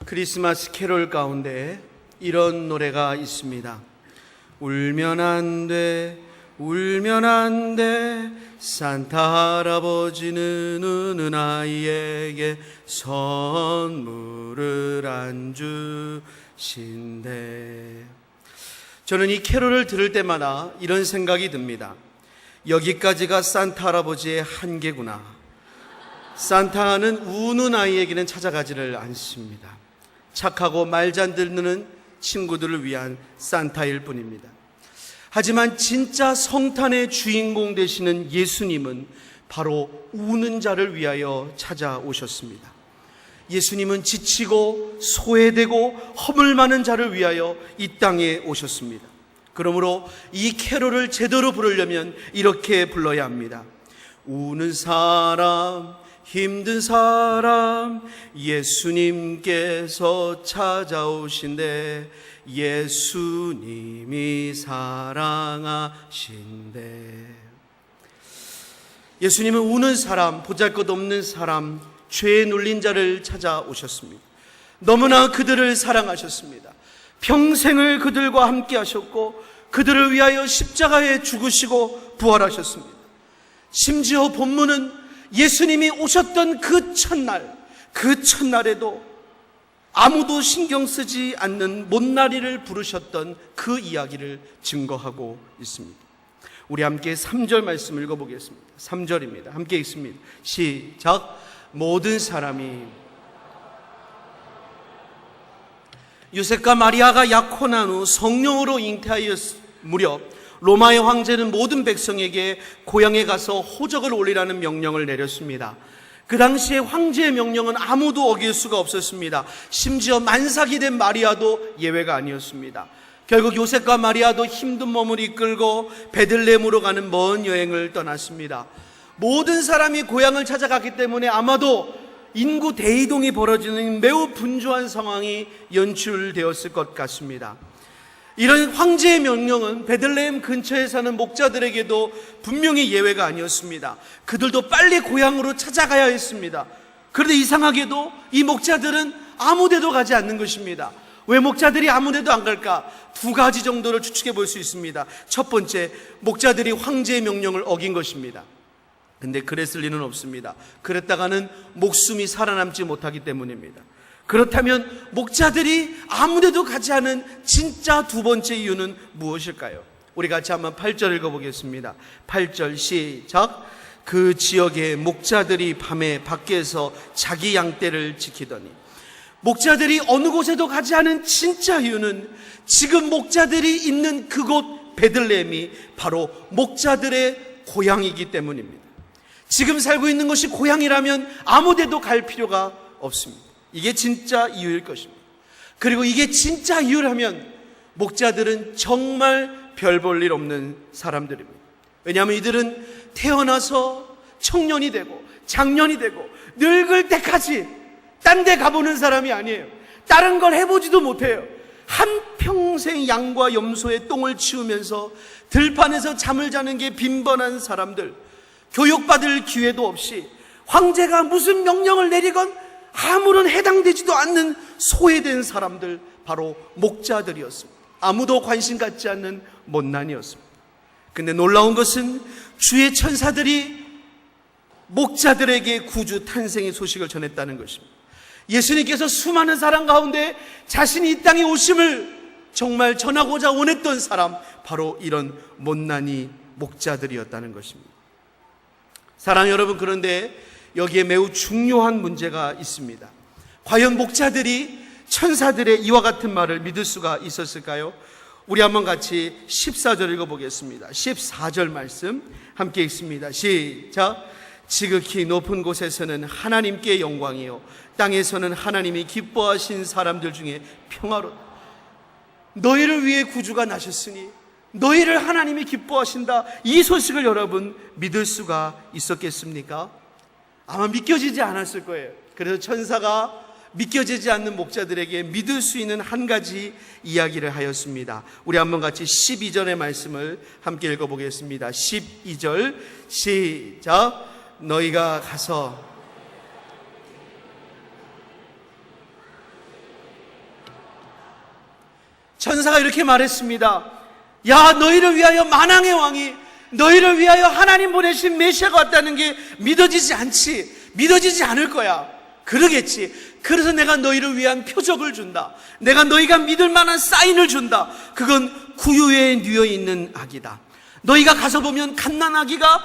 크리스마스 캐롤 가운데 이런 노래가 있습니다. 울면 안 돼, 울면 안 돼, 산타 할아버지는 우는 아이에게 선물을 안 주신대. 저는 이 캐롤을 들을 때마다 이런 생각이 듭니다. 여기까지가 산타 할아버지의 한계구나. 산타는 우는 아이에게는 찾아가지를 않습니다. 착하고 말 잘 듣는 친구들을 위한 산타일 뿐입니다. 하지만 진짜 성탄의 주인공 되시는 예수님은 바로 우는 자를 위하여 찾아오셨습니다. 예수님은 지치고 소외되고 허물 많은 자를 위하여 이 땅에 오셨습니다. 그러므로 이 캐롤을 제대로 부르려면 이렇게 불러야 합니다. 우는 사람, 힘든 사람, 예수님께서 찾아오신대, 예수님이 사랑하신대. 예수님은 우는 사람, 보잘것없는 사람, 죄에 눌린 자를 찾아오셨습니다. 너무나 그들을 사랑하셨습니다. 평생을 그들과 함께 하셨고 그들을 위하여 십자가에 죽으시고 부활하셨습니다. 심지어 본문은 예수님이 오셨던 그 첫날에도 아무도 신경 쓰지 않는 못난이를 부르셨던 그 이야기를 증거하고 있습니다. 우리 함께 3절 말씀 읽어보겠습니다. 3절입니다. 함께 읽습니다. 시작. 모든 사람이 요셉과 마리아가 약혼한 후 성령으로 잉태하였을 무렵 로마의 황제는 모든 백성에게 고향에 가서 호적을 올리라는 명령을 내렸습니다. 그 당시에 황제의 명령은 아무도 어길 수가 없었습니다. 심지어 만삭이 된 마리아도 예외가 아니었습니다. 결국 요셉과 마리아도 힘든 몸을 이끌고 베들레헴으로 가는 먼 여행을 떠났습니다. 모든 사람이 고향을 찾아갔기 때문에 아마도 인구 대이동이 벌어지는 매우 분주한 상황이 연출되었을 것 같습니다. 이런 황제의 명령은 베들레헴 근처에 사는 목자들에게도 분명히 예외가 아니었습니다. 그들도 빨리 고향으로 찾아가야 했습니다. 그런데 이상하게도 이 목자들은 아무 데도 가지 않는 것입니다. 왜 목자들이 아무 데도 안 갈까? 두 가지 정도를 추측해 볼 수 있습니다. 첫 번째, 목자들이 황제의 명령을 어긴 것입니다. 근데 그랬을 리는 없습니다. 그랬다가는 목숨이 살아남지 못하기 때문입니다. 그렇다면 목자들이 아무데도 가지 않은 진짜 두 번째 이유는 무엇일까요? 우리 같이 한번 8절 읽어보겠습니다. 8절 시작. 그 지역의 목자들이 밤에 밖에서 자기 양떼를 지키더니. 목자들이 어느 곳에도 가지 않은 진짜 이유는 지금 목자들이 있는 그곳 베들레헴이 바로 목자들의 고향이기 때문입니다. 지금 살고 있는 것이 고향이라면 아무 데도 갈 필요가 없습니다. 이게 진짜 이유일 것입니다. 그리고 이게 진짜 이유라면 목자들은 정말 별 볼 일 없는 사람들입니다. 왜냐하면 이들은 태어나서 청년이 되고 장년이 되고 늙을 때까지 딴 데 가보는 사람이 아니에요. 다른 걸 해보지도 못해요. 한평생 양과 염소의 똥을 치우면서 들판에서 잠을 자는 게 빈번한 사람들, 교육받을 기회도 없이 황제가 무슨 명령을 내리건 아무런 해당되지도 않는 소외된 사람들, 바로 목자들이었습니다. 아무도 관심 갖지 않는 못난이었습니다. 근데 놀라운 것은 주의 천사들이 목자들에게 구주 탄생의 소식을 전했다는 것입니다. 예수님께서 수많은 사람 가운데 자신이 이 땅에 오심을 정말 전하고자 원했던 사람, 바로 이런 못난이 목자들이었다는 것입니다. 사랑하는 여러분, 그런데 여기에 매우 중요한 문제가 있습니다. 과연 목자들이 천사들의 이와 같은 말을 믿을 수가 있었을까요? 우리 한번 같이 14절 읽어보겠습니다. 14절 말씀 함께 읽습니다. 시작. 지극히 높은 곳에서는 하나님께 영광이요 땅에서는 하나님이 기뻐하신 사람들 중에 평화롭다. 너희를 위해 구주가 나셨으니 너희를 하나님이 기뻐하신다. 이 소식을 여러분 믿을 수가 있었겠습니까? 아마 믿겨지지 않았을 거예요. 그래서 천사가 믿겨지지 않는 목자들에게 믿을 수 있는 한 가지 이야기를 하였습니다. 우리 한번 같이 12절의 말씀을 함께 읽어보겠습니다. 12절 시작. 너희가 가서 천사가 이렇게 말했습니다. 야, 너희를 위하여 만왕의 왕이, 너희를 위하여 하나님 보내신 메시아가 왔다는 게 믿어지지 않을 거야. 그러겠지. 그래서 내가 너희를 위한 표적을 준다. 내가 너희가 믿을 만한 사인을 준다. 그건 구유에 누워 있는 아기다. 너희가 가서 보면 갓난아기가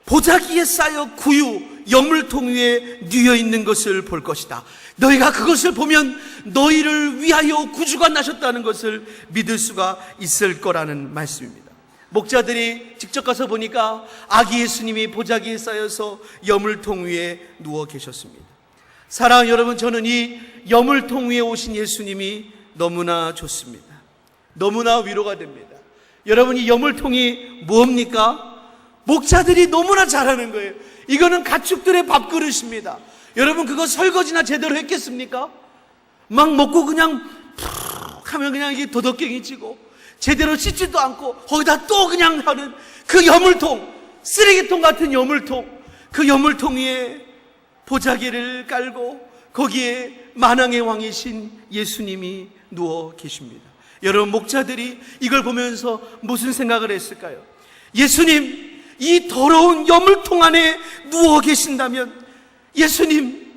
보자기에 쌓여 구유, 여물통 위에 누워 있는 것을 볼 것이다. 너희가 그것을 보면 너희를 위하여 구주가 나셨다는 것을 믿을 수가 있을 거라는 말씀입니다. 목자들이 직접 가서 보니까 아기 예수님이 보자기에 쌓여서 여물통 위에 누워 계셨습니다. 사랑하는 여러분, 저는 이 여물통 위에 오신 예수님이 너무나 좋습니다. 너무나 위로가 됩니다. 여러분, 이 여물통이 뭡니까? 목자들이 너무나 잘하는 거예요. 이거는 가축들의 밥그릇입니다. 여러분, 그거 설거지나 제대로 했겠습니까? 막 먹고 그냥 푹 하면 그냥 이게 도덕경이 찌고 제대로 씻지도 않고 거기다 또 그냥 하는 그 여물통, 쓰레기통 같은 여물통, 그 여물통 위에 보자기를 깔고 거기에 만왕의 왕이신 예수님이 누워 계십니다. 여러분, 목자들이 이걸 보면서 무슨 생각을 했을까요? 예수님, 이 더러운 여물통 안에 누워 계신다면 예수님,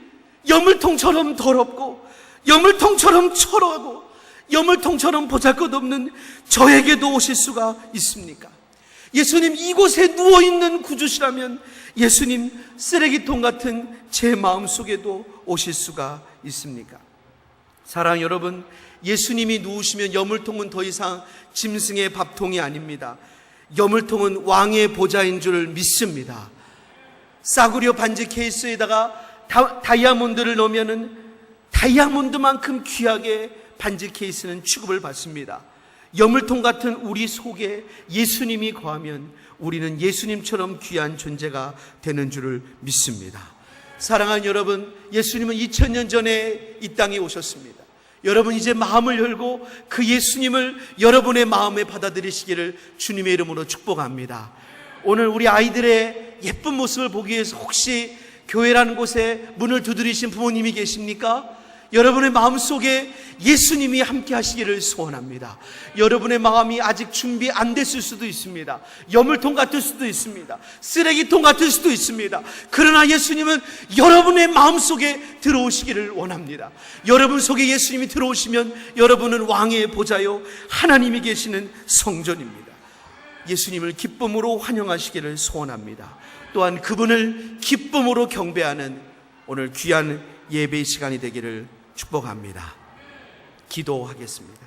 여물통처럼 더럽고 여물통처럼 초라하고 여물통처럼 보잘것없는 저에게도 오실 수가 있습니까? 예수님, 이곳에 누워있는 구주시라면 예수님, 쓰레기통 같은 제 마음속에도 오실 수가 있습니까? 사랑하는 여러분, 예수님이 누우시면 여물통은 더 이상 짐승의 밥통이 아닙니다. 여물통은 왕의 보좌인 줄 믿습니다. 싸구려 반지 케이스에다가 다이아몬드를 넣으면은 다이아몬드만큼 귀하게 반지 케이스는 취급을 받습니다. 여물통 같은 우리 속에 예수님이 거하면 우리는 예수님처럼 귀한 존재가 되는 줄을 믿습니다. 사랑하는 여러분, 예수님은 2000년 전에 이 땅에 오셨습니다. 여러분, 이제 마음을 열고 그 예수님을 여러분의 마음에 받아들이시기를 주님의 이름으로 축복합니다. 오늘 우리 아이들의 예쁜 모습을 보기 위해서 혹시 교회라는 곳에 문을 두드리신 부모님이 계십니까? 여러분의 마음속에 예수님이 함께 하시기를 소원합니다. 여러분의 마음이 아직 준비 안 됐을 수도 있습니다. 여물통 같을 수도 있습니다. 쓰레기통 같을 수도 있습니다. 그러나 예수님은 여러분의 마음속에 들어오시기를 원합니다. 여러분 속에 예수님이 들어오시면 여러분은 왕의 보좌요 하나님이 계시는 성전입니다. 예수님을 기쁨으로 환영하시기를 소원합니다. 또한 그분을 기쁨으로 경배하는 오늘 귀한 예배의 시간이 되기를 축복합니다. 기도하겠습니다.